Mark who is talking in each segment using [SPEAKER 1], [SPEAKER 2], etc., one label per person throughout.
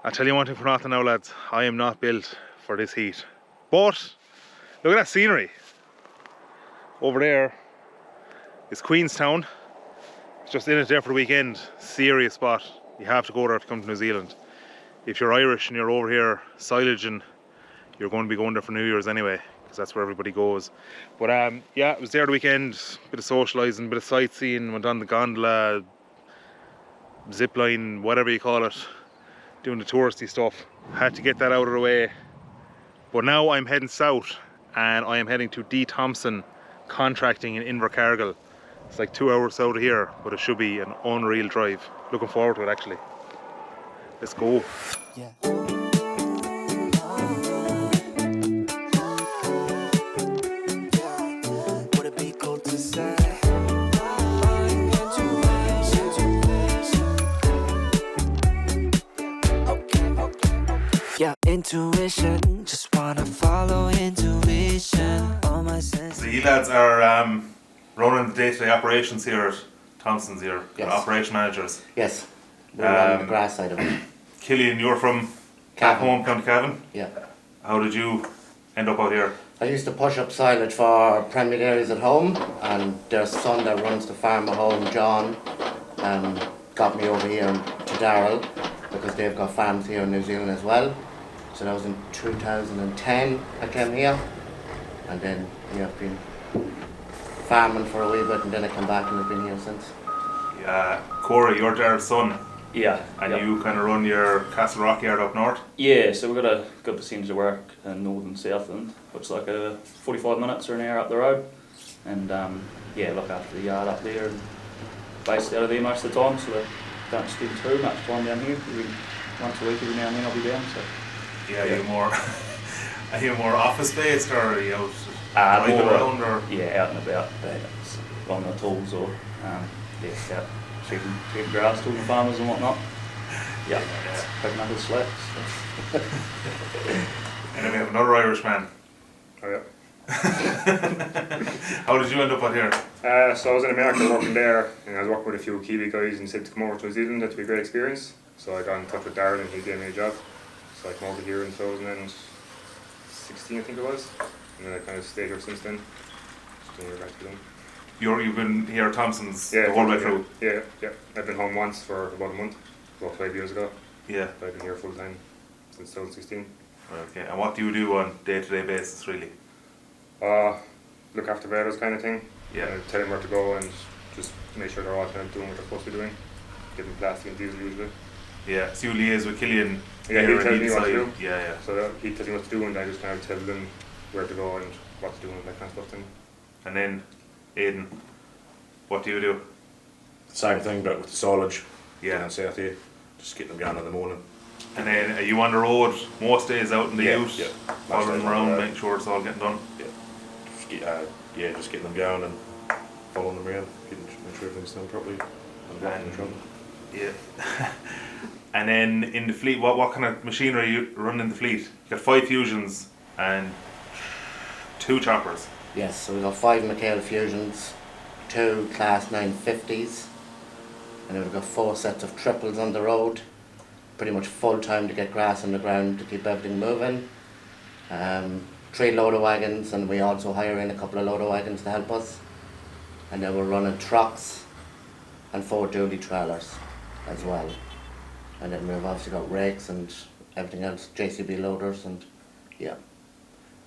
[SPEAKER 1] I'll tell you one thing for nothing now, lads, I am not built for this heat. But look at that scenery. Over there is Queenstown. It's just in it there for the weekend. Serious spot. You have to go there to come to New Zealand. If you're Irish and you're over here silaging, you're going to be going there for New Year's anyway, because that's where everybody goes. But yeah, it was there the weekend. Bit of socialising, bit of sightseeing, went on the gondola, zip line, whatever you call it, doing the touristy stuff. Had to get that out of the way. But now I'm heading south and I am heading to D Thompson Contracting in Invercargill. It's like 2 hours south of here, but it should be an unreal drive. Looking forward to it actually. Let's go.
[SPEAKER 2] Yeah. Yeah, intuition, just wanna follow intuition. All my senses.
[SPEAKER 1] So you lads are running the day-to-day operations here at Thompson's here,
[SPEAKER 2] Yes.
[SPEAKER 1] operation managers.
[SPEAKER 2] Yes, we're on the grass side of it.
[SPEAKER 1] Killian, you're from
[SPEAKER 2] Cavan.
[SPEAKER 1] home, County Cavan.
[SPEAKER 2] Yeah.
[SPEAKER 1] How did you end up out here?
[SPEAKER 2] I used to push up silage for Premier Dairies at home, and their son that runs the farm at home, John, got me over here to Daryl, because they've got farms here in New Zealand as well. So that was in 2010 I came here, and then yeah, I've been farming for a wee bit, and then I come back and I've been here since.
[SPEAKER 1] Yeah, Corey, you're Daryl's son,
[SPEAKER 3] Yeah.
[SPEAKER 1] and
[SPEAKER 3] yep.
[SPEAKER 1] you kind of run your Castle Rock yard up north.
[SPEAKER 3] Yeah, so we've got a good percentage of work in North and Southland, which is like a 45 minutes or an hour up the road. And yeah, look after the yard up there and based out of there most of the time, so they don't spend too much time down here. Once a week, every now and then I'll be down. So.
[SPEAKER 1] Yeah,
[SPEAKER 3] Yeah.
[SPEAKER 1] Are you more office based, or are you out driving
[SPEAKER 3] more,
[SPEAKER 1] around, or?
[SPEAKER 3] Yeah, out and about, on the tools or yeah, out sheeping grass, talking to farmers and whatnot. Yeah, picking up his slack. So.
[SPEAKER 1] And then we have another Irish man.
[SPEAKER 4] Oh yeah.
[SPEAKER 1] How did you end up out here?
[SPEAKER 4] So I was in America working there, and I was working with a few Kiwi guys and said to come over to New Zealand. That'd be a great experience. So I got in touch with Daryl and he gave me a job. So I came over here in 2016, I think it was, and then I kind of stayed here since then. Just doing what I got to do.
[SPEAKER 1] You've been here at Thompson's
[SPEAKER 4] Yeah,
[SPEAKER 1] the whole way through?
[SPEAKER 4] Yeah. I've been home once for about a month, about 5 years ago.
[SPEAKER 1] Yeah.
[SPEAKER 4] But I've been here full time since 2016.
[SPEAKER 1] Okay, and what do you do on day-to-day basis, really?
[SPEAKER 4] Look after Balers kind of thing.
[SPEAKER 1] Yeah.
[SPEAKER 4] Tell them where to go and just make sure they're all kind of doing what they're supposed to be doing. Give them plastic and diesel usually.
[SPEAKER 1] Yeah, so you liaise with Killian.
[SPEAKER 4] Yeah, he
[SPEAKER 1] here
[SPEAKER 4] tells
[SPEAKER 1] on
[SPEAKER 4] me
[SPEAKER 1] each
[SPEAKER 4] what to
[SPEAKER 1] side.
[SPEAKER 4] do.
[SPEAKER 1] Yeah.
[SPEAKER 4] So he tells me what to do, and I just kind of tell them where to go and what to do and that kind of stuff then.
[SPEAKER 1] And then, Aidan, what do you do?
[SPEAKER 5] Same thing, but with the silage.
[SPEAKER 1] Yeah.
[SPEAKER 5] Down south here, just get them going in the morning.
[SPEAKER 1] And then are you on the road most days out in the ute,
[SPEAKER 5] Yeah.
[SPEAKER 1] following them around, making sure it's all getting done?
[SPEAKER 5] Yeah. Just getting them down and following them around, make sure everything's done properly and blocking the trouble.
[SPEAKER 1] Yeah. And then in the fleet, what kind of machinery you run in the fleet? You got 5 fusions and 2 choppers.
[SPEAKER 2] Yes, so we've got 5 McHale Fusions, 2 Class 950s, and then we've got 4 sets of triples on the road. Pretty much full time to get grass on the ground to keep everything moving. 3 loader wagons, and we also hire in a couple of loader wagons to help us. And then we're running trucks and 4 dually trailers as well. And then we've obviously got rakes and everything else, JCB loaders, and yeah.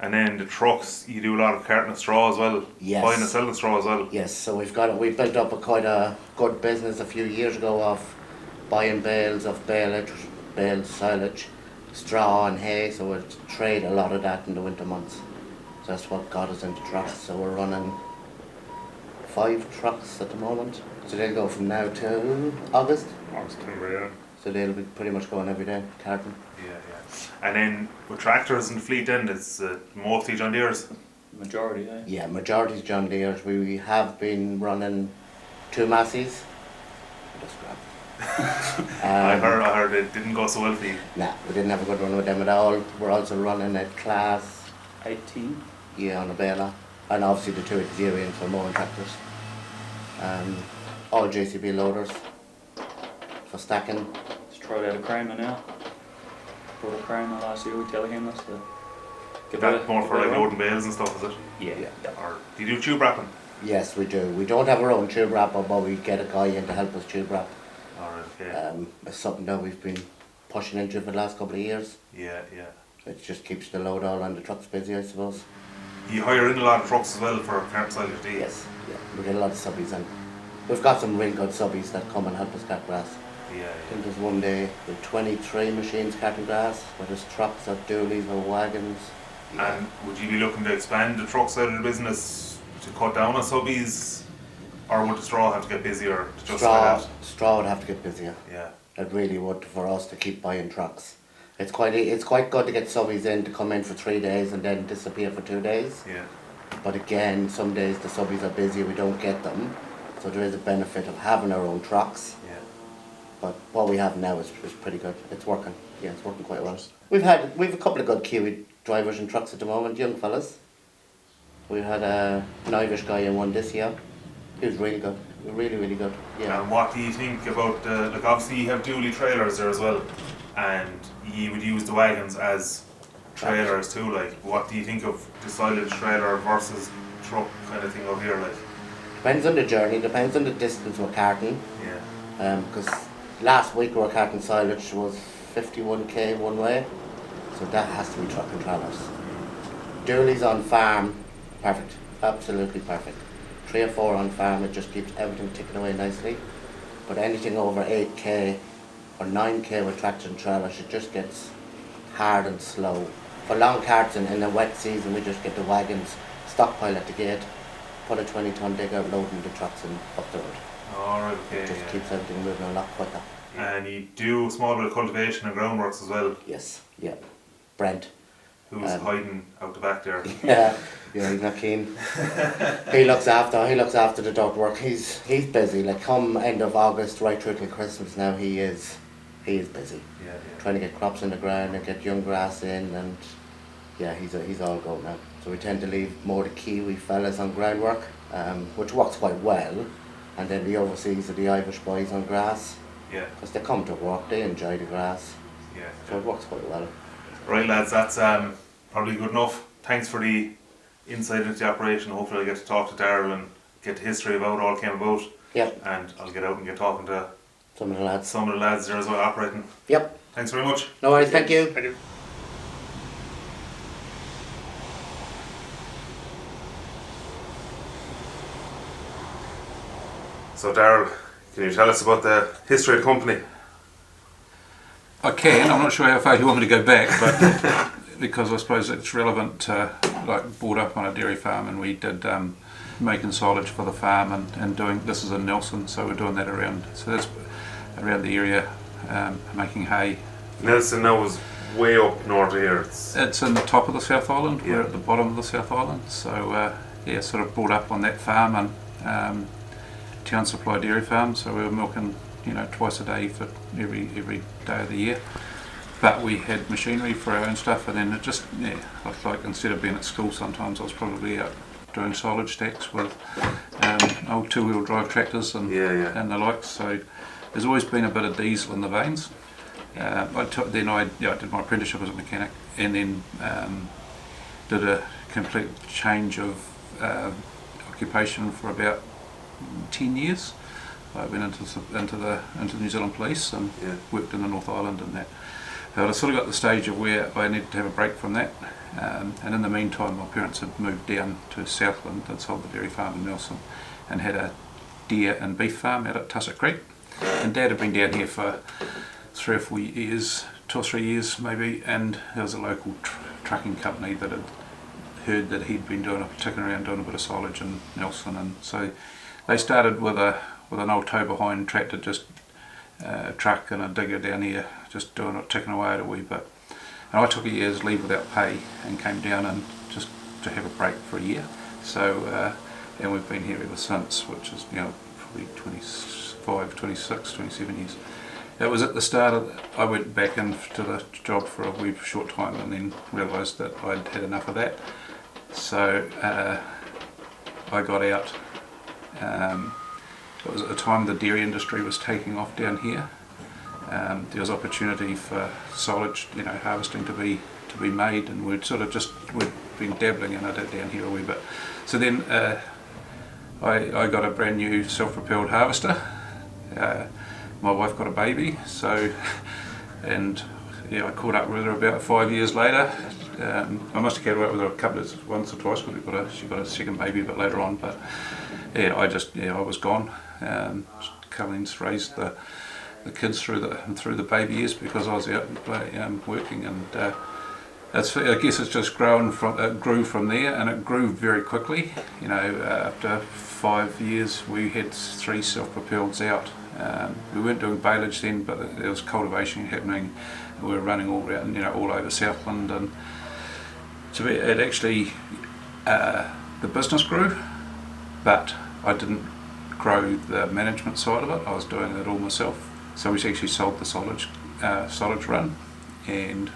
[SPEAKER 1] And then the trucks, you do a lot of carting of straw as well.
[SPEAKER 2] Yes.
[SPEAKER 1] Buying and selling straw as well.
[SPEAKER 2] Yes, so we built up quite a good business a few years ago of buying bales of bales, silage, straw and hay, so we trade a lot of that in the winter months. So that's what got us into trucks. So we're running 5 trucks at the moment. So they'll go from now to August.
[SPEAKER 4] September, yeah.
[SPEAKER 2] So they'll be pretty much going every day, carting.
[SPEAKER 1] Yeah. And then with tractors in the fleet then, it's mostly John Deere's.
[SPEAKER 3] Majority,
[SPEAKER 2] Yeah, majority's John Deere's. We have been running 2 Masseys. Just grab.
[SPEAKER 1] I heard it didn't go so well for you.
[SPEAKER 2] Nah, we didn't have a good run with them at all. We're also running a Class
[SPEAKER 3] 18.
[SPEAKER 2] on a baler, and obviously the 2 Xerians for mowing tractors. All JCB loaders for stacking.
[SPEAKER 3] Just tried out a Kramer now. Bought a Kramer last year, we tell him that's the...
[SPEAKER 1] That's more for like loading bales and stuff, is it?
[SPEAKER 3] Yeah.
[SPEAKER 1] Or do you do tube wrapping?
[SPEAKER 2] Yes, we do. We don't have our own tube wrapper, but we get a guy in to help us tube wrap.
[SPEAKER 1] Alright, okay.
[SPEAKER 2] It's something that we've been pushing into for the last couple of years.
[SPEAKER 1] Yeah.
[SPEAKER 2] It just keeps the load all on the trucks busy, I suppose.
[SPEAKER 1] You hire in a lot of trucks as well for cart silage, do you?
[SPEAKER 2] Yes, yeah. We get a lot of subbies in. We've got some real good subbies that come and help us cut grass.
[SPEAKER 1] Yeah.
[SPEAKER 2] I think there's one day with 23 machines cutting grass, whether it's trucks or dualies or wagons. Yeah.
[SPEAKER 1] And would you be looking to expand the truck side of the business to cut down on subbies? Or would the straw have to get busier to justify that?
[SPEAKER 2] Straw would have to get busier.
[SPEAKER 1] Yeah.
[SPEAKER 2] It really would for us to keep buying trucks. It's quite good to get subbies in to come in for 3 days and then disappear for 2 days.
[SPEAKER 1] Yeah.
[SPEAKER 2] But again, some days the subbies are busy, we don't get them. So there is a benefit of having our own trucks.
[SPEAKER 1] Yeah.
[SPEAKER 2] But what we have now is pretty good. It's working. Yeah, it's working quite well. We've a couple of good Kiwi drivers and trucks at the moment, young fellas. We had an Irish guy in one this year. He was really good. Really, really good. Yeah.
[SPEAKER 1] And what do you think about like obviously you have dually trailers there as well, and you would use the wagons as trailers too. Like, what do you think of the silage trailer versus truck kind of thing over here? Like,
[SPEAKER 2] Depends on the journey. Depends on the distance we're carting.
[SPEAKER 1] yeah.
[SPEAKER 2] Because last week we were carting silage was 51k one way, so that has to be truck and trailers. Dualies on farm, perfect. Absolutely perfect. 3 or 4 on farm, it just keeps everything ticking away nicely. But anything over 8k or 9k with tractor and trailers, it just gets hard and slow. For long carts in the wet season, we just get the wagons, stockpile at the gate, put a 20-ton digger, loading the trucks and up the road.
[SPEAKER 1] Alright, okay.
[SPEAKER 2] It just
[SPEAKER 1] Yeah.
[SPEAKER 2] keeps everything moving a lot quicker.
[SPEAKER 1] And you do a small bit of cultivation and groundworks as well.
[SPEAKER 2] Yes, yeah. Brent.
[SPEAKER 1] Who's hiding out the back there?
[SPEAKER 2] Yeah, he's not keen. He looks after the dirt work. He's busy. Like come end of August, right through till Christmas now, he is busy.
[SPEAKER 1] Yeah.
[SPEAKER 2] Trying to get crops in the ground and get young grass in, and yeah, he's all go now. So we tend to leave more the Kiwi fellas on groundwork, which works quite well, and then the overseas are the Irish boys on grass,
[SPEAKER 1] Yeah.
[SPEAKER 2] because they come to work, they enjoy the grass,
[SPEAKER 1] Yeah.
[SPEAKER 2] so it works quite well.
[SPEAKER 1] Right, lads, that's probably good enough. Thanks for the insight into the operation. Hopefully I'll get to talk to Daryl and get the history of how it all came about.
[SPEAKER 2] Yep,
[SPEAKER 1] And I'll get out and get talking to
[SPEAKER 2] some of the lads.
[SPEAKER 1] some of the lads there as well operating.
[SPEAKER 2] Yep,
[SPEAKER 1] Thanks very much.
[SPEAKER 2] no worries, thank you.
[SPEAKER 4] Thank you.
[SPEAKER 1] So Daryl, can you tell us about the history of the company?
[SPEAKER 6] I can. I'm not sure how far you want me to go back, but because I suppose it's relevant. Like brought up on a dairy farm, and we did making silage for the farm, and doing this is in Nelson, so we're doing that around. So that's around the area, making hay
[SPEAKER 5] Nelson now is way up north here.
[SPEAKER 6] It's in the top of the South Island.
[SPEAKER 5] Yeah.
[SPEAKER 6] We're at the bottom of the South Island. So yeah, sort of brought up on that farm and town supply dairy farm. So we were milking, you know, twice a day for every day of the year. But we had machinery for our own stuff, and then it just, yeah, like instead of being at school sometimes, I was probably out doing silage stacks with old two-wheel drive tractors and the likes. So there's always been a bit of diesel in the veins. I did my apprenticeship as a mechanic, and then did a complete change of occupation for about 10 years. I went into the New Zealand Police and worked in the North Island and that. But I sort of got to the stage of where I needed to have a break from that, and in the meantime my parents had moved down to Southland and sold the dairy farm in Nelson and had a deer and beef farm out at Tussock Creek, and Dad had been down here for 3 or 4 years, 2 or 3 years maybe, and there was a local trucking company that had heard that he'd been ticking around doing a bit of silage in Nelson, and so they started with an old tow behind tractor, just truck and a digger down here, just doing it, ticking away at a wee bit. And I took a year's leave without pay and came down and just to have a break for a year. So and we've been here ever since, which is, you know, probably 25, 26, 27 years. It was at the start of, I went back into the job for a wee short time and then realised that I'd had enough of that. So I got out. It was at the time the dairy industry was taking off down here. There was opportunity for silage, you know, harvesting to be made, and we'd been dabbling in it down here a wee bit. So then I got a brand new self-propelled harvester. My wife got a baby, so, and yeah, I caught up with her about 5 years later. I must have caught up with her once or twice because she got a second baby a bit later on, but yeah, I was gone. Colleen's raised the kids through the baby years because I was out working, and I guess it's just grew from there, and it grew very quickly. You know, after 5 years we had 3 self-propelleds out. We weren't doing Balers then, but there was cultivation happening. We were running all around, you know, all over Southland, and so it actually the business grew, but I didn't grow the management side of it. I was doing it all myself. So we actually sold the silage run and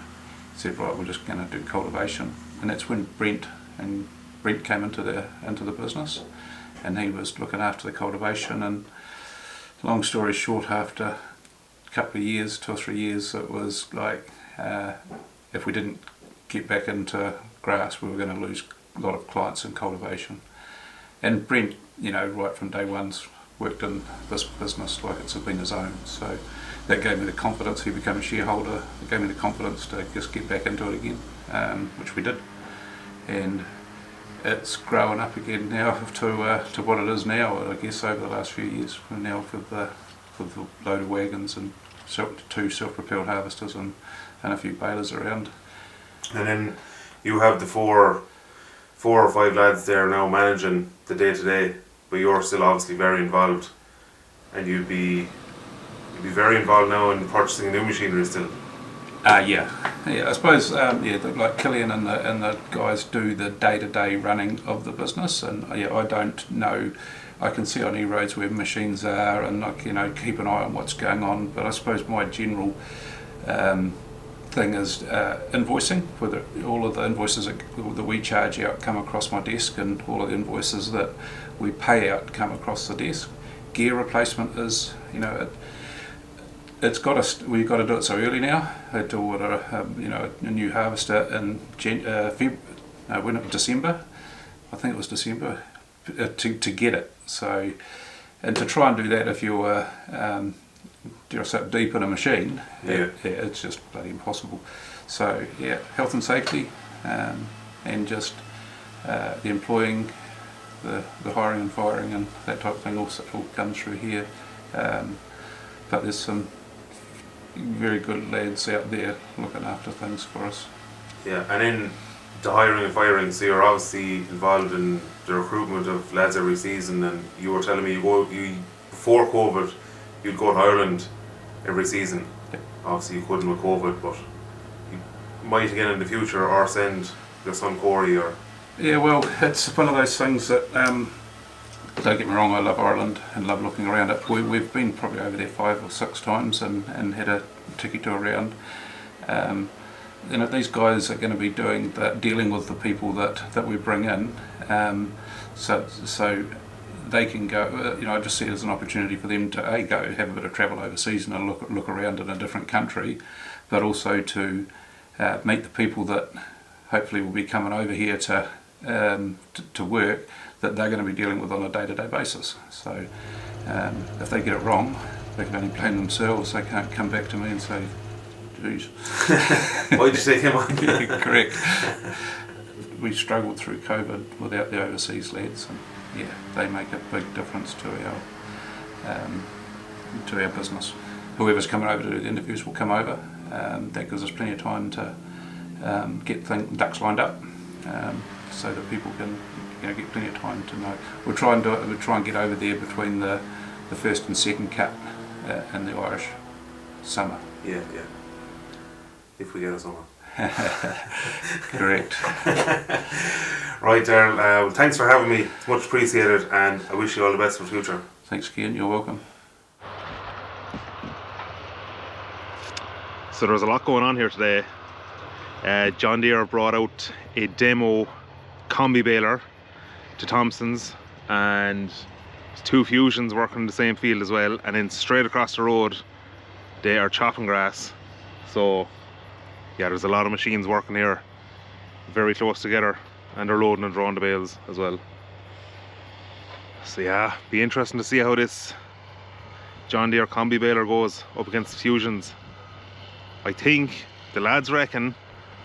[SPEAKER 6] said, right, we're just going to do cultivation, and that's when Brent came into the business, and he was looking after the cultivation. And long story short, after a couple of years, 2 or 3 years, it was like if we didn't get back into grass, we were going to lose a lot of clients in cultivation. And Brent, you know, right from day one's worked in this business like it's been his own. So that gave me the confidence. He became a shareholder. It gave me the confidence to just get back into it again, which we did. And it's growing up again now to what it is now. I guess over the last few years, we're now with the load of wagons and 2 self-propelled harvesters and a few balers around.
[SPEAKER 5] And then you have the four or five lads there now managing the day-to-day, but you're still obviously very involved, and you'd be very involved now in purchasing new machinery still.
[SPEAKER 6] Yeah. I suppose like Killian and the guys do the day-to-day running of the business, and I don't know. I can see on e-roads where machines are, and keep an eye on what's going on. But I suppose my general thing is invoicing. Whether all of the invoices that we charge out come across my desk, and all of the invoices that we pay out come across the desk. Gear replacement is, we've got to do it so early now. I had to order a new harvester in December. I think it was December to get it. So, and to try and do that if you're so deep in a machine, it's just bloody impossible. So yeah, health and safety, and just the employing, the hiring and firing and that type of thing all comes through here. But there's some very good lads out there looking after things for us.
[SPEAKER 5] Yeah, and in the hiring and firing, so you're obviously involved in the recruitment of lads every season, and you were telling me before COVID you'd go to Ireland every season.
[SPEAKER 6] Yep.
[SPEAKER 5] obviously you couldn't with COVID, but you might again in the future, or send your son Corey, or...
[SPEAKER 6] Yeah, well, it's one of those things that, don't get me wrong, I love Ireland and love looking around it. We've been probably over there 5 or 6 times and had a tiki tour around. These guys are going to be dealing with the people that we bring in, so they can go. I just see it as an opportunity for them to go have a bit of travel overseas and look around in a different country, but also to meet the people that hopefully will be coming over here to work, that they're going to be dealing with on a day-to-day basis. So if they get it wrong, they can only blame themselves. They can't come back to me and say, geez.
[SPEAKER 5] Why did you say come on?
[SPEAKER 6] Correct. We struggled through COVID without the overseas lads, and yeah, they make a big difference to our business. Whoever's coming over to do the interviews will come over. That gives us plenty of time to get ducks lined up, so that people can get plenty of time to know. We'll try and do it. We'll try and get over there between the first and second cut in the Irish summer.
[SPEAKER 5] Yeah. If we get a summer.
[SPEAKER 6] Correct.
[SPEAKER 5] Right, Daryl. Well, thanks for having me. It's much appreciated, and I wish you all the best for the future.
[SPEAKER 6] Thanks, Ken. You're welcome.
[SPEAKER 1] So there's a lot going on here today. John Deere brought out a demo combi baler to Thompson's, and 2 fusions working in the same field as well, and then straight across the road they are chopping grass. So yeah, there's a lot of machines working here very close together, and they're loading and drawing the bales as well. So yeah, be interesting to see how this John Deere combi baler goes up against the fusions. I think the lads reckon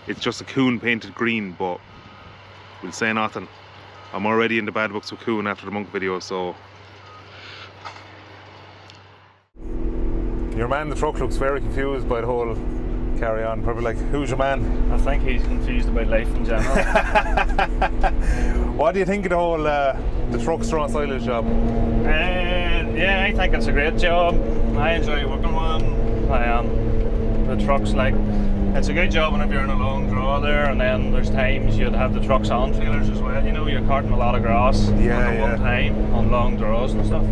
[SPEAKER 1] it's just a Kuhn painted green, but we'll say nothing. I'm already in the bad books with Kuhn after the Monk video, so... Your man in the truck looks very confused by the whole carry on. Probably like, who's your man?
[SPEAKER 7] I think he's confused about life in general.
[SPEAKER 1] What do you think of the whole the truck straw silage job?
[SPEAKER 7] Yeah, I think it's a great job. I enjoy working with him. The truck's like, it's a good job whenever you're in a long draw there, and then there's times you'd have the trucks on trailers as well. You're carting a lot of grass at one time on long draws and stuff.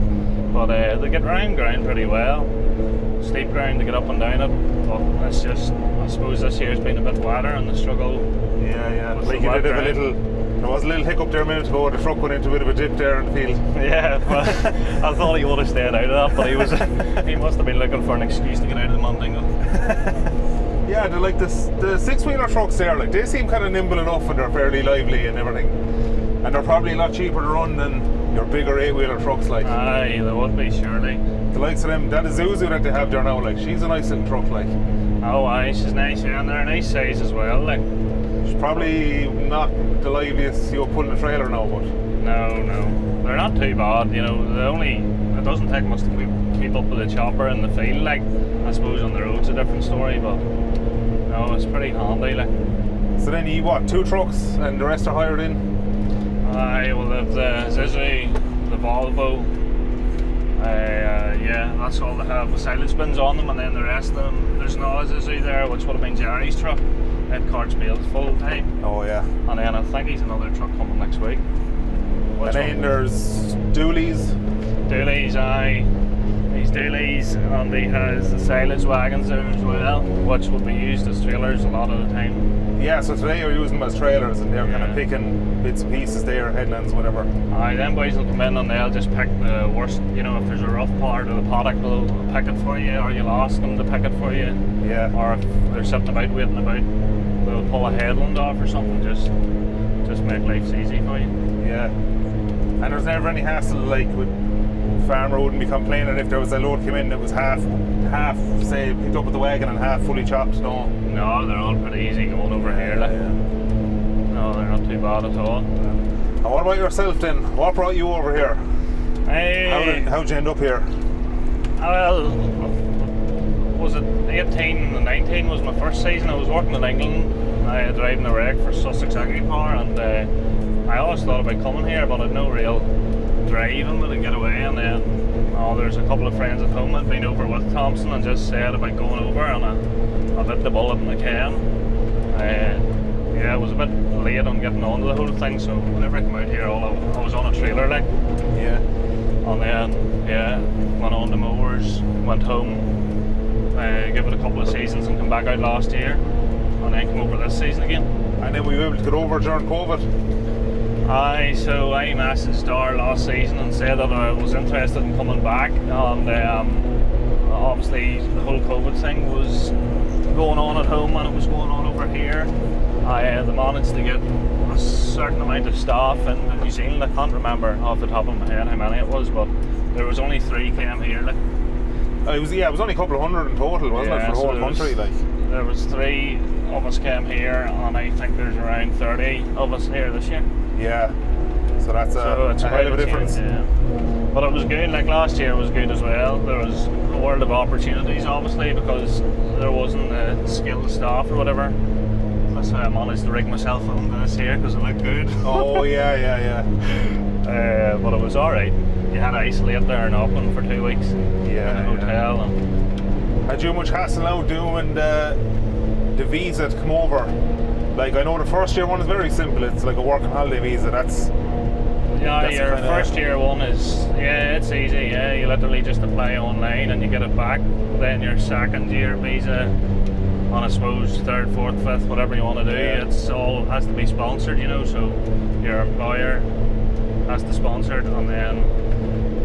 [SPEAKER 7] But they get round ground pretty well. Steep ground to get up and down it. But it's just, I suppose this year's been a bit wetter and the struggle.
[SPEAKER 1] Yeah. Like you did have there was a little hiccup there a minute ago. The truck went into a bit of a dip there in the field.
[SPEAKER 7] Yeah, but I thought he would have stayed out of that, but he must have been looking for an excuse to get out of the Mondingle.
[SPEAKER 1] Yeah, they're like the 6-wheeler trucks there, like they seem kind of nimble enough and they're fairly lively and everything. And they're probably a lot cheaper to run than your bigger 8-wheeler trucks, like.
[SPEAKER 7] Aye, they would be, surely.
[SPEAKER 1] The likes of them, that Isuzu that they have there now, like, she's a nice little truck, like.
[SPEAKER 7] Oh aye, she's nice, yeah, and they're a nice size as well, like.
[SPEAKER 1] She's probably not the liveliest you'll pull in a trailer now, but.
[SPEAKER 7] No, they're not too bad, it doesn't take much to keep up with the chopper in the field, like. I suppose on the road's a different story, but no, it's pretty handy, like.
[SPEAKER 1] So then you, 2 trucks and the rest are hired in?
[SPEAKER 7] Aye, well they've the Zizi, the Volvo, yeah, that's all they have with silage bins on them, and then the rest of them, there's no Zizi there, which would have been Jerry's truck. That cart's bales full time.
[SPEAKER 1] Oh yeah.
[SPEAKER 7] And then I think he's another truck coming next week.
[SPEAKER 1] And then there's Dooley's.
[SPEAKER 7] Dooley's, aye. He's Dooley's, and he has the silage wagons there as well, which will be used as trailers a lot of the time.
[SPEAKER 1] Yeah, so today you're using them as trailers and they're kind of picking bits and pieces there, headlands, whatever.
[SPEAKER 7] Aye, them boys will come in and they'll just pick the worst, if there's a rough part of the paddock, they'll pick it for you, or you'll ask them to pick it for you.
[SPEAKER 1] Yeah.
[SPEAKER 7] Or if they're sitting about, waiting about, they'll pull a headland off or something, just make life easy for you.
[SPEAKER 1] Yeah. And there's never any hassle, like, with farmer wouldn't be complaining if there was a load came in that was half say picked up with the wagon and half fully chopped. No,
[SPEAKER 7] they're all pretty easy going over here, like.
[SPEAKER 1] Yeah.
[SPEAKER 7] No, they're not too bad at all.
[SPEAKER 1] And what about yourself then? What brought you over here? How'd you end up here?
[SPEAKER 7] Well, was it 18 and 19 was my first season. I was working in England. I was driving a wreck for Sussex Agri Power, and I always thought about coming here, but I had no real driving with a getaway, and then there's a couple of friends at home that had been over with Thompson and just said about going over, and I bit the bullet in the cam. Yeah, I was a bit late on getting onto the whole thing, so whenever I came out here, I was on a trailer, like.
[SPEAKER 1] Yeah.
[SPEAKER 7] And then, yeah, went on to mowers, went home, give it a couple of seasons and come back out last year, and then come over this season again.
[SPEAKER 1] And then were you able to get over during COVID?
[SPEAKER 7] So I messaged Daryl last season and said that I was interested in coming back, and obviously the whole COVID thing was going on at home and it was going on over here. I managed to get a certain amount of staff in New Zealand. I can't remember off the top of my head how many it was, but there was only 3 came here. Like.
[SPEAKER 1] It was only a couple of hundred in total, wasn't it, for the whole country?
[SPEAKER 7] There was 3 of us came here, and I think there's around 30 of us here this year.
[SPEAKER 1] Yeah. So that's a hell of a difference.
[SPEAKER 7] Yeah. But it was good. Like last year was good as well. There was a world of opportunities, obviously, because there wasn't skilled staff or whatever. That's how I managed to rig myself onto this here because it looked good.
[SPEAKER 1] Oh yeah.
[SPEAKER 7] But it was alright. You had to isolate there and open for 2 weeks in a hotel. And
[SPEAKER 1] had you much hassle now doing the visa to come over? Like, I know the first year one is very simple. It's like a working holiday visa. That's
[SPEAKER 7] your first year one is it's easy. Yeah, you literally just apply online and you get it back. Then your second year visa, and I suppose 3rd, 4th, 5th, whatever you want to do, it's all has to be sponsored, you know. So your employer has to sponsor it, and then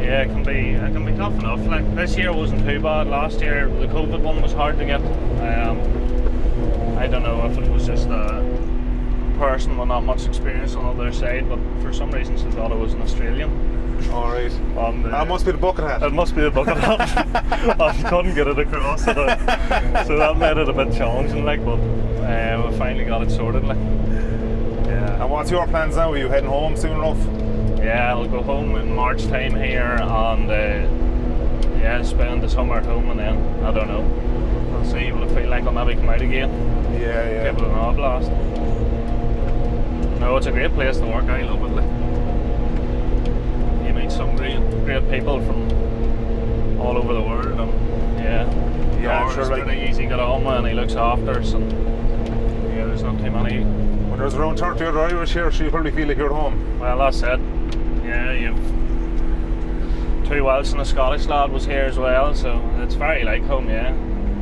[SPEAKER 7] it can be tough enough. Like this year wasn't too bad. Last year the COVID one was hard to get. I don't know if it was just a person with not much experience on the other side, but for some reason she thought it was an Australian.
[SPEAKER 1] Alright. That must be the bucket hat.
[SPEAKER 7] It must be the bucket hat. I couldn't get it across, so that made it a bit challenging, like, but we finally got it sorted, like.
[SPEAKER 1] Yeah. And what's your plans now? Are you heading home soon enough?
[SPEAKER 7] Yeah, I'll go home in March time here, and spend the summer at home, and then I don't know. I'll see what I feel like. I'll maybe come out again.
[SPEAKER 1] Yeah.
[SPEAKER 7] Give it an odd blast. No, it's a great place to work. I love it. Like. You meet some great people from all over the world, and
[SPEAKER 1] I'm sure.
[SPEAKER 7] It's pretty easy to get on with, and he looks after us, and there's not too many.
[SPEAKER 1] When there's around 30 other Irish here, so you probably feel like you're at home.
[SPEAKER 7] Well, that's it. Yeah, you've 2 Welsh and a Scottish lad was here as well, so it's very like home. Yeah.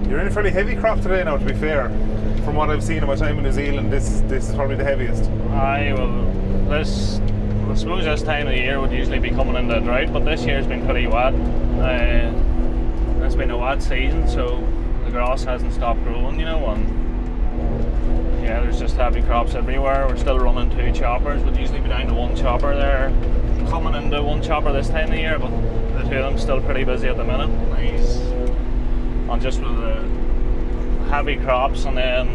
[SPEAKER 1] You're in a fairly heavy crop today now, to be fair. From what I've seen in my time in New Zealand, this is probably the heaviest.
[SPEAKER 7] I suppose this time of the year would usually be coming into a drought, but this year's been pretty wet. It's been a wet season, so the grass hasn't stopped growing, you know, and there's just heavy crops everywhere. We're still running 2 choppers. We'd usually be down to 1 chopper there. Coming into 1 chopper this time of the year, but the 2 of them still pretty busy at the minute. And just with the heavy crops, and then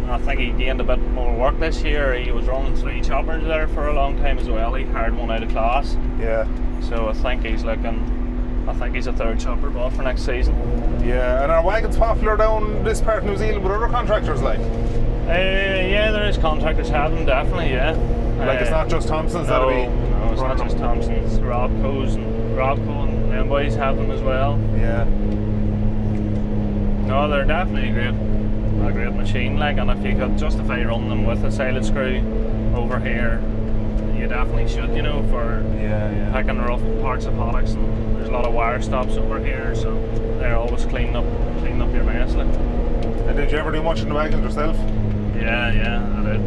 [SPEAKER 7] I think he gained a bit more work this year. He was running 3 choppers there for a long time as well. He hired one out of class.
[SPEAKER 1] Yeah.
[SPEAKER 7] So I think he's a 3rd chopper bought for next season.
[SPEAKER 1] Yeah, and are wagons popular down this part of New Zealand with other contractors, like?
[SPEAKER 7] There is contractors have them, definitely, yeah.
[SPEAKER 1] Like it's not just Thompson's,
[SPEAKER 7] No, it's not just Thompson's. Robco and them boys have them as well.
[SPEAKER 1] Yeah.
[SPEAKER 7] No, they're definitely a great machine, like, and if you could justify running them with a silage screw over here, you definitely should, you know, for picking rough parts of paddocks, and there's a lot of wire stops over here, so they're always cleaning up your mess, like.
[SPEAKER 1] And did you ever do much in the wagons yourself?
[SPEAKER 7] Yeah, I did.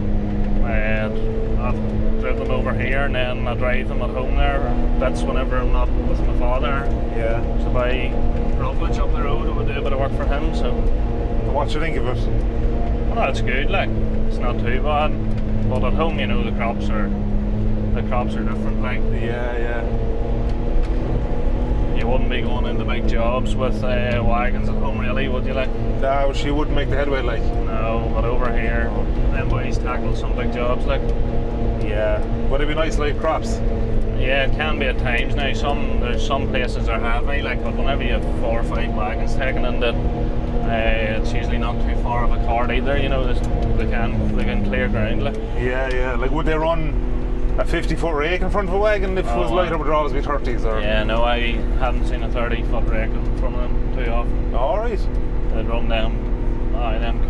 [SPEAKER 7] I've driven them over here, and then I drive them at home there bits whenever I'm not with my father.
[SPEAKER 1] Yeah.
[SPEAKER 7] So by Routledge up the road, I would do a bit of work for him, so.
[SPEAKER 1] What do you think of it?
[SPEAKER 7] Well, it's good, like, it's not too bad. But at home, you know, the crops are different, like.
[SPEAKER 1] Yeah.
[SPEAKER 7] You wouldn't be going into big jobs with wagons at home, really, would you, like?
[SPEAKER 1] No, she wouldn't make the headway, like.
[SPEAKER 7] No, but over here, them boys tackle some big jobs, like.
[SPEAKER 1] Yeah. Would it be nice, like, crops?
[SPEAKER 7] Yeah, it can be at times. Now, there's some places are heavy, like, but whenever you have 4 or 5 wagons taken in it, it's usually not too far of a cart either, you know. They can clear ground, like.
[SPEAKER 1] Yeah. Like, would they run a 50-foot rake in front of a wagon. If it was lighter, would it always be 30s? Or?
[SPEAKER 7] Yeah, no, I haven't seen a 30-foot rake in front of them too often.
[SPEAKER 1] Alright.
[SPEAKER 7] They'd run them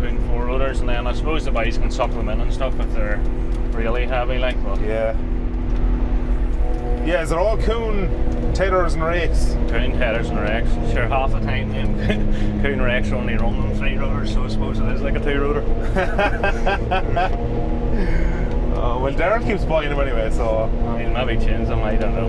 [SPEAKER 7] Coon 4-loaders, and then I suppose the boys can suck them in and stuff if they're really heavy, like. But
[SPEAKER 1] Yeah. Yeah, is it all Coon tethers and rakes?
[SPEAKER 7] Coon tethers and rakes. Sure, half the time them Coon rakes are only running 3-loaders, so I suppose it is like a 2-loader.
[SPEAKER 1] Oh, well, Daryl keeps buying them anyway, so.
[SPEAKER 7] I mean, maybe change them, I don't know.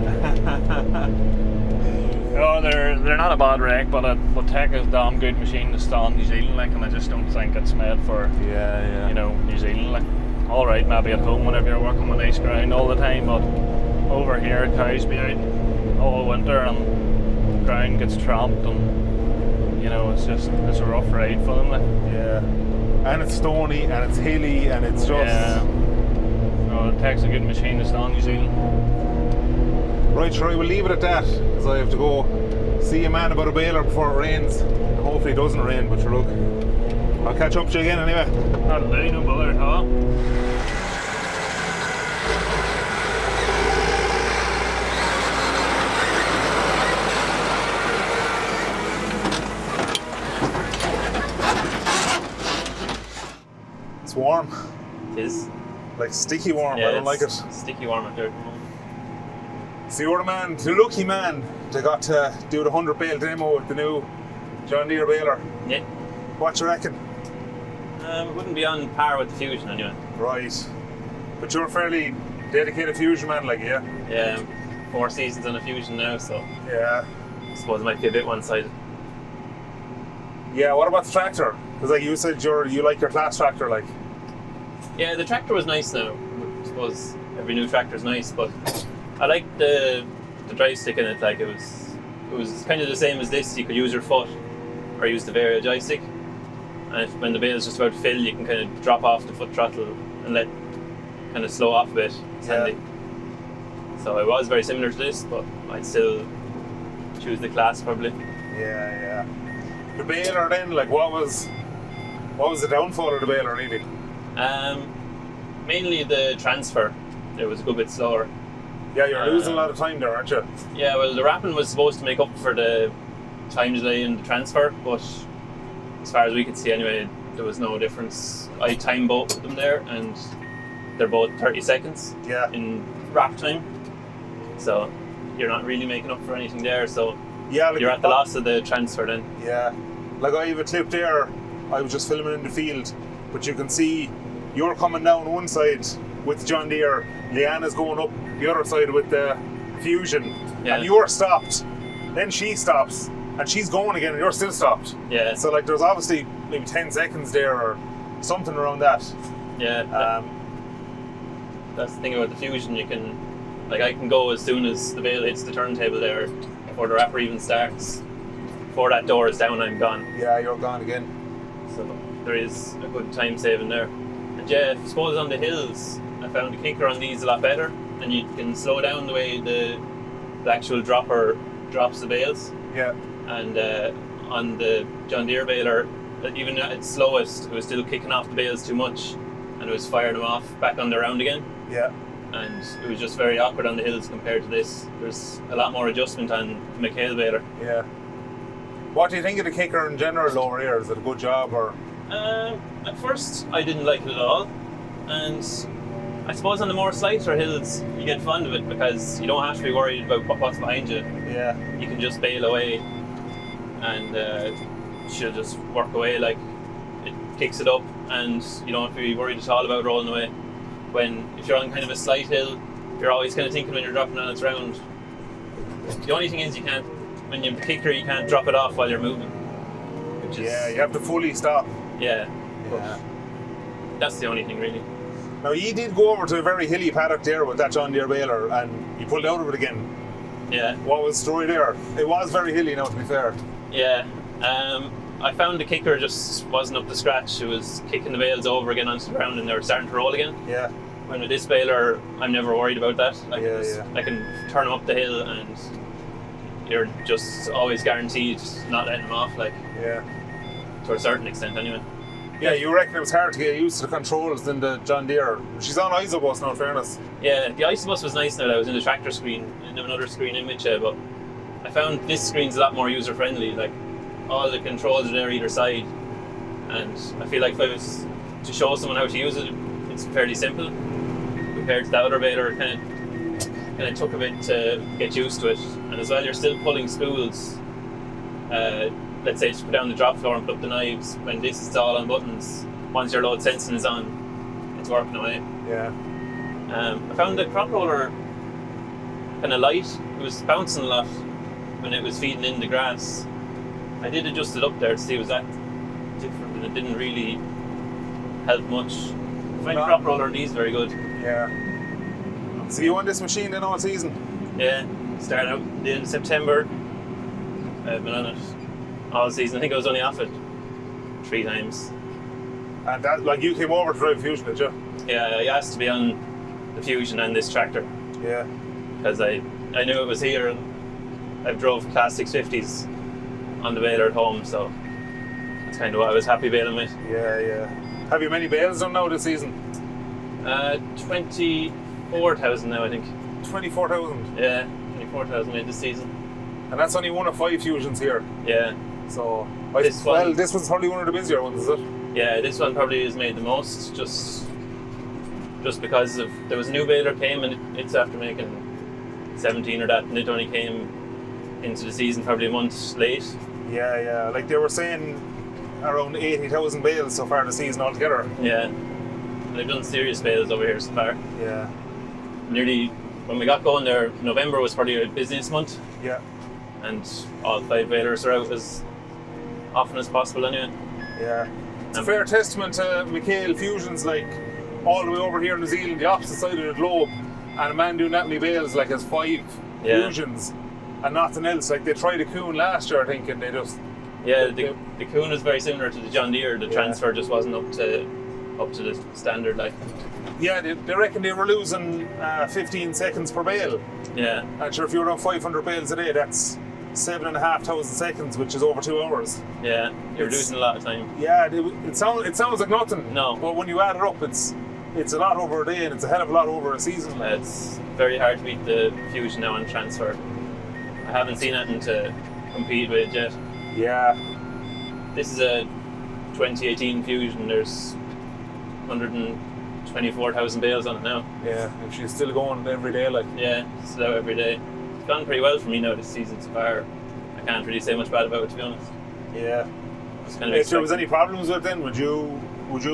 [SPEAKER 7] No, they're not a bad rake, but it would take a damn good machine to stand New Zealand, like, and I just don't think it's made for,
[SPEAKER 1] Yeah.
[SPEAKER 7] you know, New Zealand, like. All right, maybe at home whenever you're working with ice ground all the time, but over here cows be out all winter and ground gets tramped, and you know, it's a rough ride for them, like.
[SPEAKER 1] Yeah. And it's stony and it's hilly and it's just.
[SPEAKER 7] Yeah. No, it takes a good machine to stand New Zealand.
[SPEAKER 1] Right, sure, we'll leave it at that, because I have to go see a man about a baler before it rains. Hopefully it doesn't rain, but sure, look. I'll catch up to you again anyway.
[SPEAKER 7] That'll do, no bother at all.
[SPEAKER 1] It's warm,
[SPEAKER 3] It is.
[SPEAKER 1] like sticky warm.
[SPEAKER 3] Yeah,
[SPEAKER 1] I don't like it.
[SPEAKER 3] Sticky warm out there.
[SPEAKER 1] So you're the lucky man that got to do the 100 bale demo with the new John Deere baler.
[SPEAKER 3] Yeah.
[SPEAKER 1] What you reckon?
[SPEAKER 3] It wouldn't be on par with the Fusion anyway.
[SPEAKER 1] Right. But you're a fairly dedicated Fusion man, like, yeah?
[SPEAKER 3] Yeah, 4 seasons on a Fusion now, so
[SPEAKER 1] Yeah.
[SPEAKER 3] I suppose it might be a bit one-sided.
[SPEAKER 1] Yeah, what about the tractor? Because like you said, you like your class tractor, like.
[SPEAKER 3] Yeah, the tractor was nice now. I suppose every new tractor's nice, but I liked the drive stick in it. Like it was kind of the same as this. You could use your foot or use the Vario joystick, and when the bale's just about to fill, you can kind of drop off the foot throttle and let kind of slow off a bit. It's handy. So it was very similar to this, but I'd still choose the class probably.
[SPEAKER 1] Yeah. The baler then, like, what was the downfall of the baler really?
[SPEAKER 3] Mainly the transfer. It was a good bit slower.
[SPEAKER 1] Yeah, you're losing a lot of time there, aren't you?
[SPEAKER 3] Yeah, well, the wrapping was supposed to make up for the time delay in the transfer, but as far as we could see anyway, there was no difference. I timed both of them there, and they're both 30 seconds in wrap time. So you're not really making up for anything there, so
[SPEAKER 1] Yeah, like
[SPEAKER 3] you're at the loss of the transfer then.
[SPEAKER 1] Yeah. Like I have a clip there, I was just filming in the field, but you can see you're coming down one side with John Deere, Leanna's going up the other side with the Fusion, and you're stopped. Then she stops, and she's going again, and you're still stopped.
[SPEAKER 3] Yeah.
[SPEAKER 1] So like there's obviously maybe 10 seconds there or something around that.
[SPEAKER 3] Yeah. That's the thing about the Fusion, you can, like I can go as soon as the bale hits the turntable there, before the wrapper even starts. Before that door is down, I'm gone.
[SPEAKER 1] Yeah, you're gone again.
[SPEAKER 3] So there is a good time saving there. And yeah, I suppose on the hills, I found the kicker on these a lot better, and you can slow down the way the actual dropper drops the bales.
[SPEAKER 1] Yeah.
[SPEAKER 3] And on the John Deere baler, even at its slowest, it was still kicking off the bales too much, and it was firing them off back on the round again.
[SPEAKER 1] Yeah.
[SPEAKER 3] And it was just very awkward on the hills compared to this. There's a lot more adjustment on the McHale baler.
[SPEAKER 1] Yeah. What do you think of the kicker in general over here? Is it a good job or?
[SPEAKER 3] At first, I didn't like it at all, and I suppose on the more slighter hills, you get fond of it because you don't have to be worried about what's behind you.
[SPEAKER 1] Yeah.
[SPEAKER 3] You can just bail away, and she'll just work away. Like it kicks it up, and you don't have to be worried at all about rolling away. When if you're on kind of a slight hill, you're always kind of thinking when you're dropping on its round. The only thing is you can't, when you kicker, you can't drop it off while you're moving. Which is,
[SPEAKER 1] Yeah, you have to fully stop.
[SPEAKER 3] Yeah.
[SPEAKER 1] Yeah.
[SPEAKER 3] That's the only thing really.
[SPEAKER 1] Now you did go over to a very hilly paddock there with that John Deere baler and you pulled out of it again.
[SPEAKER 3] Yeah.
[SPEAKER 1] What was the story there? It was very hilly now, to be fair.
[SPEAKER 3] Yeah. I found the kicker just wasn't up to scratch. It was kicking the bales over again onto the ground and they were starting to roll again.
[SPEAKER 1] Yeah.
[SPEAKER 3] When with this baler, I'm never worried about that. I can turn them up the hill and you're just always guaranteed not letting them off, like,
[SPEAKER 1] Yeah.
[SPEAKER 3] to a certain extent anyway.
[SPEAKER 1] Yeah, you reckon it was hard to get used to the controls than the John Deere. She's on Isobus now, in fairness.
[SPEAKER 8] Yeah, the Isobus was nice now that I was in the tractor screen and another screen in with you, but I found this screen's a lot more user friendly. Like all the controls are there either side, and I feel like if I was to show someone how to use it, it's fairly simple compared to the other baler. Kind of took a bit to get used to it, and as well you're still pulling spools. Let's say just put down the drop floor and put up the knives. When this is all on buttons, once your load sensing is on, it's working away.
[SPEAKER 1] Yeah.
[SPEAKER 8] I found the crop roller kind of light. It was bouncing a lot when it was feeding in the grass. I did adjust it up there to see was that different, and it didn't really help much. I find crop roller on these very good.
[SPEAKER 1] Yeah. So you on this machine then all season?
[SPEAKER 8] Yeah, started out at the end of September. I've been on it all season. I think I was only off it 3 times.
[SPEAKER 1] And that, like, you came over to drive Fusion, did you?
[SPEAKER 8] Yeah, I asked to be on the Fusion and this tractor
[SPEAKER 1] Yeah.
[SPEAKER 8] because I knew it was here, and I've drove Class 650s on the baler at home, so that's kind of what I was happy baling with.
[SPEAKER 1] Yeah. Have you many bales done now this season?
[SPEAKER 8] 24,000 now, I think.
[SPEAKER 1] 24,000.
[SPEAKER 8] Yeah, 24,000 made this season.
[SPEAKER 1] And that's only one of 5 Fusions here.
[SPEAKER 8] Yeah,
[SPEAKER 1] So,
[SPEAKER 8] This one-
[SPEAKER 1] this one's probably one of the busier ones, is it?
[SPEAKER 8] yeah. This one probably has made the most, just because of there was a new baler came and it's after making 17 or that, and it only came into the season probably a month late.
[SPEAKER 1] Yeah. Like they were saying, around 80,000 bales so far this season altogether.
[SPEAKER 8] Yeah, and they've done serious bales over here so far.
[SPEAKER 1] Yeah.
[SPEAKER 8] Nearly when we got going there, November was probably our busiest month,
[SPEAKER 1] Yeah.
[SPEAKER 8] and all 5 balers are out as often as possible anyway.
[SPEAKER 1] Yeah. It's a fair testament to Mikhail Fusions, like all the way over here in New Zealand, the opposite side of the globe, and a man doing that many bales like has 5
[SPEAKER 8] Yeah.
[SPEAKER 1] Fusions and nothing else. Like they tried a Kuhn last year, I think, and they just
[SPEAKER 8] Yeah, the Kuhn is very similar to the John Deere. The transfer just wasn't up to the standard. Like,
[SPEAKER 1] yeah, they reckon they were losing 15 seconds per bale.
[SPEAKER 8] yeah,
[SPEAKER 1] And sure, if you're on 500 bales a day, that's 7,500 seconds, which is over 2 hours.
[SPEAKER 8] yeah, you're
[SPEAKER 1] It's-
[SPEAKER 8] losing a lot of time.
[SPEAKER 1] Yeah, it sounds like nothing.
[SPEAKER 8] No.
[SPEAKER 1] But when you add it up, it's a lot over a day, and it's a hell of a lot over a season.
[SPEAKER 8] It's very hard to beat the Fusion now on transfer. I haven't seen anything to compete with yet.
[SPEAKER 1] Yeah.
[SPEAKER 8] This is a 2018 Fusion. There's 124,000 bales on it now.
[SPEAKER 1] Yeah, and she's still going every day, like.
[SPEAKER 8] Yeah, it's out every day. It's gone pretty well for me now this season so far. I can't really say much bad about it, to be honest.
[SPEAKER 1] Yeah.
[SPEAKER 8] It's kind of
[SPEAKER 1] If there was any
[SPEAKER 8] expected.
[SPEAKER 1] problems with it, then would you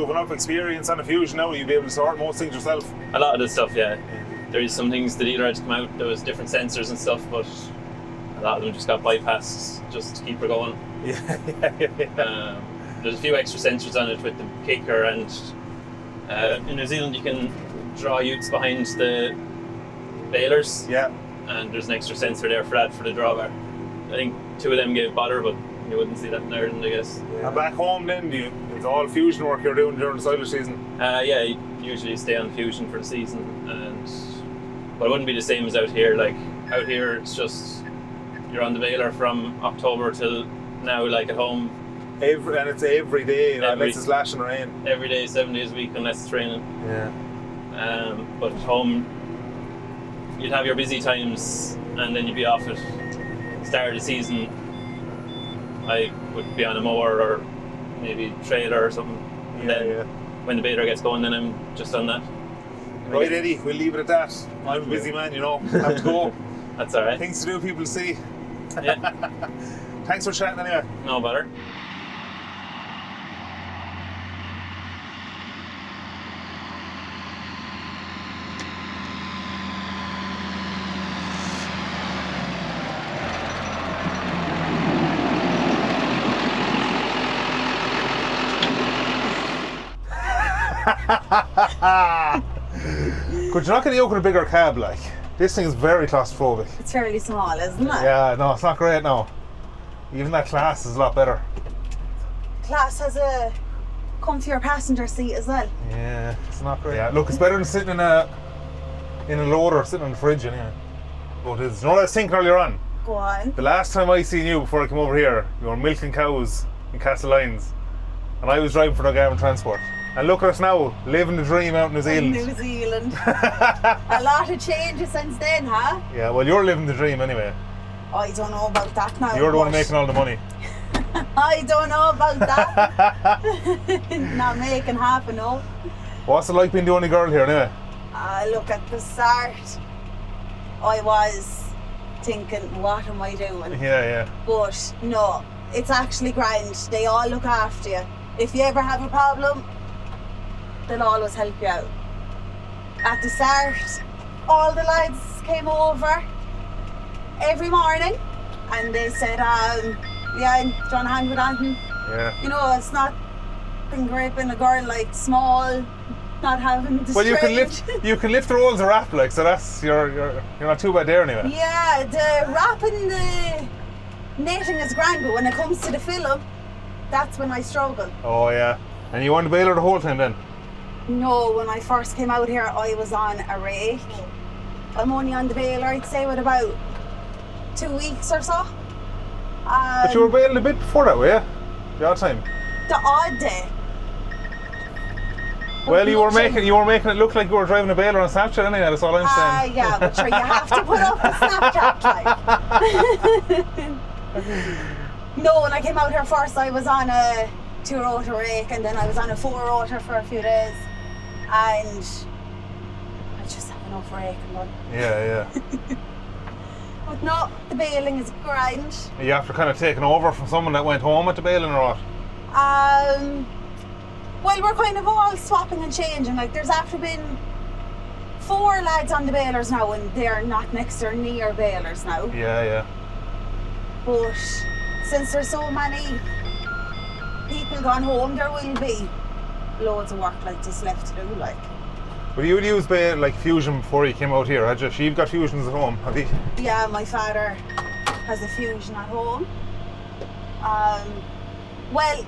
[SPEAKER 1] have enough experience on a Fusion now? Would you be able to sort most things yourself?
[SPEAKER 8] A lot of the stuff, yeah. There is some things the dealer had to come out. There was different sensors and stuff, but a lot of them just got bypassed just to keep her going.
[SPEAKER 1] Yeah.
[SPEAKER 8] There's a few extra sensors on it with the kicker, and in New Zealand you can draw utes behind the balers,
[SPEAKER 1] Yeah.
[SPEAKER 8] and there's an extra sensor there for that for the drawbar. I think 2 of them gave bother, but you wouldn't see that in Ireland, I guess.
[SPEAKER 1] And back home, then it's all Fusion work you're doing during the silage season.
[SPEAKER 8] Yeah, you usually stay on Fusion for the season, but it wouldn't be the same as out here. Like out here, it's just you're on the baler from October till now, like at home,
[SPEAKER 1] And it's every day,
[SPEAKER 8] Every-
[SPEAKER 1] unless it's lashing rain.
[SPEAKER 8] every day, 7 days a week, unless it's raining.
[SPEAKER 1] Yeah.
[SPEAKER 8] But at home, you'd have your busy times, and then you'd be off at start of the season. I would be on a mower or maybe trailer or something. And then when the baler gets going, then I'm just on that.
[SPEAKER 1] Right, Eddie, we'll leave it at that. I'm a busy man, have to go.
[SPEAKER 8] That's alright.
[SPEAKER 1] Things to do, people to see.
[SPEAKER 8] Yeah,
[SPEAKER 1] Thanks for chatting anyway.
[SPEAKER 8] no bother.
[SPEAKER 1] Could you not get a yoke with a bigger cab, like? This thing is very claustrophobic.
[SPEAKER 9] It's fairly small, isn't it?
[SPEAKER 1] Yeah, no, it's not great now. Even that Class is a lot better.
[SPEAKER 9] Class has a comfier passenger seat as well.
[SPEAKER 1] Yeah, it's not great. Yeah, look, it's better than sitting in a loader, sitting in the fridge anyway. But it's, you know what I was thinking earlier on?
[SPEAKER 9] Go on.
[SPEAKER 1] The last time I seen you before I came over here, you were milking cows in Castlelyons. and I was driving for the Garmin Transport. And look at us now, living the dream out in New Zealand.
[SPEAKER 9] New Zealand. A lot of changes since then, huh?
[SPEAKER 1] Yeah, well, you're living the dream anyway.
[SPEAKER 9] I don't know about that now.
[SPEAKER 1] You're the one making all the money.
[SPEAKER 9] I don't know about that. Not making half enough.
[SPEAKER 1] What's it like being the only girl here anyway?
[SPEAKER 9] Look, at the start, I was thinking, what am I doing?
[SPEAKER 1] Yeah.
[SPEAKER 9] But no, it's actually grand. They all look after you. If you ever have a problem, they'll always help you out. At the start, all the lads came over every morning and they said, yeah, do you want a hand with anything?
[SPEAKER 1] Yeah.
[SPEAKER 9] You know, it's not been great being a girl like small, not having the
[SPEAKER 1] Well,
[SPEAKER 9] strength.
[SPEAKER 1] you can lift the rolls of wrap, like, so that's you're not too bad there anyway.
[SPEAKER 9] Yeah, the wrapping, the knitting is grand, but when it comes to the film, that's when I struggle.
[SPEAKER 1] Oh yeah. And you on the baler the whole time then?
[SPEAKER 9] No, when I first came out here, I was on a rake. I'm only on the baler, I'd say, with about 2 weeks or so.
[SPEAKER 1] But you were baling a bit before that, were you? The odd time.
[SPEAKER 9] The odd day.
[SPEAKER 1] Well, you were making it look like you were driving a baler on Snapchat anyway, that's all I'm saying.
[SPEAKER 9] Yeah, but sure, you have to put up the Snapchat, like. No, when I came out here first, I was on a 2-rotor rake, and then I was on a 4-rotor for a few days, and I just have enough raking done.
[SPEAKER 1] Yeah.
[SPEAKER 9] But no, the baling is grand.
[SPEAKER 1] You after kind of taking over from someone that went home at the baling or what?
[SPEAKER 9] Well, we're kind of all swapping and changing. Like, there's after been 4 lads on the balers now, and they're not next or near balers now.
[SPEAKER 1] Yeah.
[SPEAKER 9] But since there's so many people gone home, there will be loads of work like just left to do, like.
[SPEAKER 1] Well, you would use like Fusion before you came out here, had you? So you've got Fusions at home, have you?
[SPEAKER 9] Yeah, my father has a Fusion at home. Well,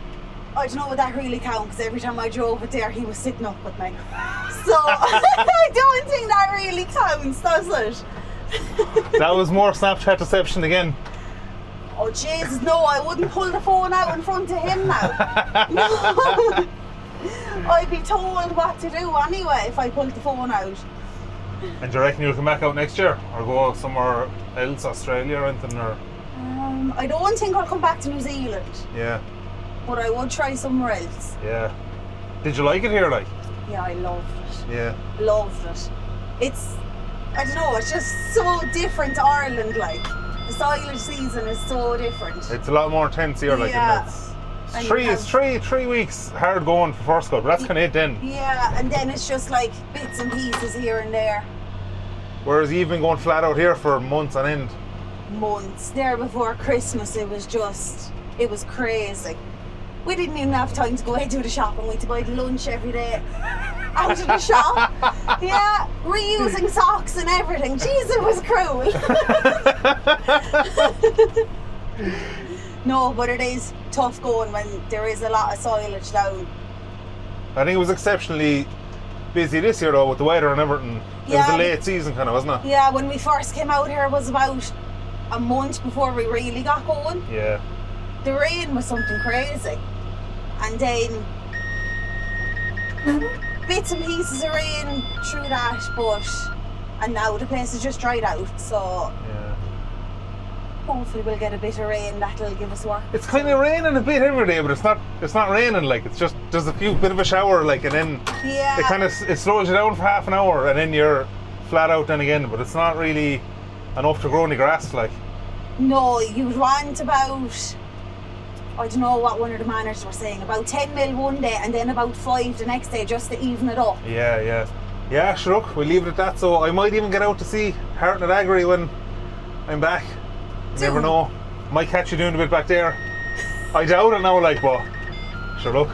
[SPEAKER 9] I don't know what that really counts, because every time I drove it there, he was sitting up with me. So I don't think that really counts, does it?
[SPEAKER 1] That was more Snapchat deception again.
[SPEAKER 9] Oh Jesus, no, I wouldn't pull the phone out in front of him now. No. I'd be told what to do anyway if I pulled the phone out.
[SPEAKER 1] And do you reckon you'll come back out next year? Or go somewhere else, Australia or anything? Or?
[SPEAKER 9] I don't think I'll come back to New Zealand.
[SPEAKER 1] Yeah.
[SPEAKER 9] But I would try somewhere else.
[SPEAKER 1] Yeah. Did you like it here, like?
[SPEAKER 9] Yeah, I loved it.
[SPEAKER 1] Yeah.
[SPEAKER 9] Loved it. It's, I don't know, it's just so different to Ireland, like. The silage season is so different.
[SPEAKER 1] It's a lot more intense here, like.
[SPEAKER 9] Yeah.
[SPEAKER 1] It's 3 weeks hard going for first cut, but that's kind of it then.
[SPEAKER 9] Yeah, and then it's just like bits and pieces here and there.
[SPEAKER 1] Whereas you've been going flat out here for months on end.
[SPEAKER 9] Months. There before Christmas, it was crazy. We didn't even have time to go out to the shop, and we had to buy the lunch every day out of the shop. Yeah, reusing socks and everything. Jeez, it was cruel. No, but it is tough going when there is a lot of silage down.
[SPEAKER 1] I think it was exceptionally busy this year though with the weather and everything. It was a late season kind of, wasn't it?
[SPEAKER 9] Yeah, when we first came out here it was about a month before we really got going.
[SPEAKER 1] Yeah.
[SPEAKER 9] The rain was something crazy. And then bits and pieces of rain through that, and now the place is just dried out, so
[SPEAKER 1] yeah.
[SPEAKER 9] Hopefully we'll get a bit of rain that'll give us work.
[SPEAKER 1] It's kind of raining a bit every day, but it's not raining, like, it's just there's a bit of a shower, like, and then it slows you down for half an hour and then you're flat out then again, but it's not really enough to grow any grass, like.
[SPEAKER 9] No, you'd want about, I don't know what one of the managers were saying, about 10 mil one day and then about 5 the next day just to even it up.
[SPEAKER 1] Yeah, sure, look, we'll leave it at that. So I might even get out to see Heart and Agri when I'm back. You never know. Might catch you doing a bit back there. I doubt it now, like, but sure, look.